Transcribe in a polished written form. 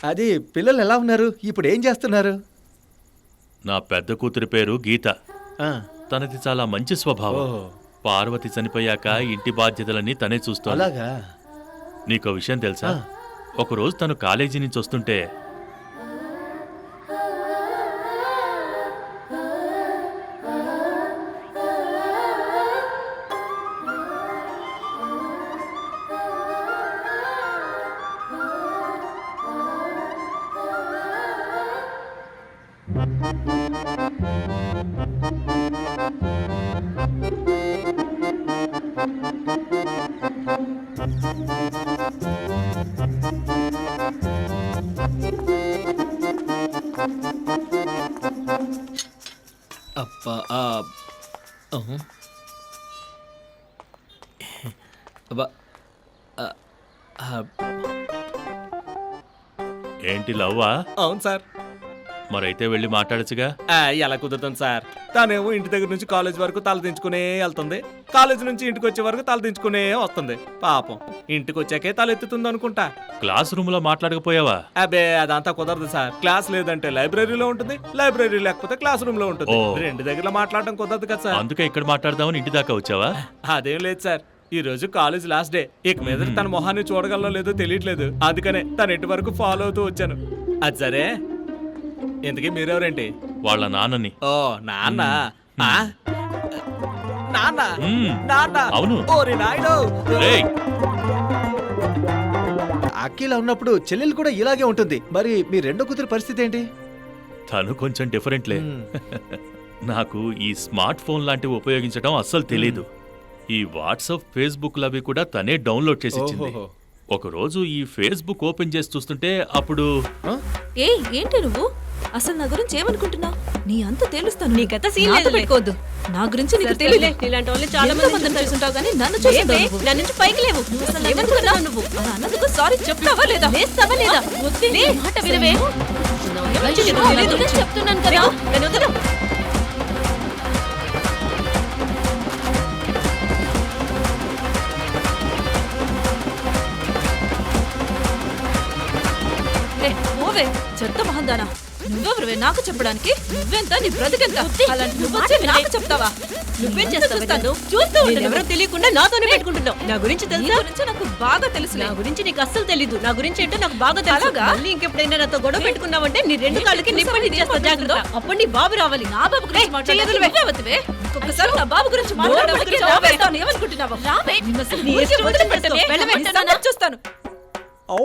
అది పిల్లలు ఎలా ఉన్నారు? ఇప్పుడు ఏం చేస్తున్నారు? నా పెద్ద కూతురి పేరు గీత. ఆ, తనది చాలా మంచి స్వభావం. ఓహో. పార్వతి చనిపోయాక ఇంటి బాధ్యతలన్నీ తనే చూస్తోంది. అలాగా? నీకో విషయం తెలుసా? ఒకరోజు తను కాలేజీ నుంచి వస్తుంటే అబ్బా అబ్బా ఏంటి లవ్వా? అవును సార్. మరైతే వెళ్ళి మాట్లాడచ్చుగా. ఎలా కుదురుతుంది సార్? తానేమో ఇంటి దగ్గర నుంచి కాలేజ్ వరకు తలదించుకునే వెళ్తుంది, కాలేజ్ నుంచి ఇంటికి వచ్చే వరకు తలదించుకునే వస్తుంది. పాపం ఇంటికి వచ్చాకే తలెత్తుతుంది అనుకుంటా. క్లాస్ రూమ్ లో మాట్లాడకపోయావా? అబే అదంతా కుదరదు సార్. క్లాస్ లేదంటే లైబ్రరీలో ఉంటుంది, లైబ్రరీ లేకపోతే క్లాస్ రూమ్ లో ఉంటుంది. ఓ. రెండు దగ్గర మాట్లాడడం కుదరదు కదా సార్. అందుకే ఇక్కడ మాట్లాడదామని ఇంటి దాకా వచ్చావా? అదేం లేదు సార్, ఈ రోజు కాలేజ్ లాస్ట్ డే. ఇక మీద తన మొహాన్ని చూడగలనో లేదో తెలియట్లేదు, అందుకనే తన ఇంటి వరకు ఫాలో అవుతూ వచ్చాను. అది సరే, ఇంతకీ మీరెవరేంటి? వాళ్ళ నాన్నని. ఓ నాన్న. ఆ? నాన్న నాన్న అవును. ఓరి నాయనో. రేయ్, అఖిల ఉన్నప్పుడు చెల్లెలు కూడా ఇలాగే ఉంటుంది. మరి మీ రెండో కూతురు పరిస్థితి ఏంటి? తను కొంచెం డిఫరెంట్లే. నాకు ఈ స్మార్ట్ ఫోన్ లాంటివి ఉపయోగించడం అస్సలు తెలీదు. ఈ వాట్సాప్, ఫేస్బుక్ లవి కూడా తనే డౌన్లోడ్ చేసి ఇచ్చింది. ఓహోహో. ఒకరోజు ఈ ఫేస్బుక్ ఓపెన్ చేసి చూస్తుంటే అప్పుడు ఏంటి నువ్వు అసలు నా గురించి ఏమనుకుంటున్నావు? నీ అంత తెలుస్తాను. నీకంత సీన్ నాతో లేదులే. పెట్టుకోవద్దు. నా గురించి నీకు తెలియలే. తెలియదు. ఇలాంటి వాళ్ళని చాలా మంది చూసుంటావు కానీ నన్ను ఏమే? చూసుంటావు. నా నుంచి పైకి లేవు. నువ్వు అసలు ఏమనుకున్నావు ఏమనుకున్నావు? నువ్వు? అలా అన్నందుకు సారీ చెప్తావా లేదా? వేస్తావా లేదా? వద్దే, నీ మాట వినవే. చెప్తున్నాను కదా. నేను వదలను. ఓవే చెత్త మహందానా, నువ్వెవరువే నాకు చెప్పడానికి? నువ్వెంత, నీ బ్రతికెంత? అలాంటి నువ్వు మాట వచ్చి నాకు వినే. చెప్తావా? నువ్వేం చేస్తావు? చూస్తాను, చూస్తూ ఉండు. ఎవరో తెలియకుండా నాతోనే పెట్టుకుంటున్నావు. నా గురించి నీ తెలుసా? గురించి నాకు బాగా తెలుసు. నా గురించి నీకు అస్సలు తెలీదు. నా గురించి ఏంటో నాకు బాగా తెలుసు. అలాగా? మళ్ళీ ఇంకెప్పుడైనా నాతో గొడవ పెట్టుకున్నావంటే నీ రెండు కాళ్ళకి నిప్పండి చేస్తా. జాగ్రత్త. అప్పుడు నీ బాబు రావాలి. నా బాబు గురించి మాట్లాడేది ఒక్కసారి నా బాబు గురించి మాట్లాడడానికి రావే. ఏమనుకుంటున్నావా? రావే. నిన్ను అసలు నీ ఊరికే ఇష్టం వదిలిపెట్టనే. వచ్చినట్టు వెళ్ళవే. నీ సంగతి చూస్తాను. ఓ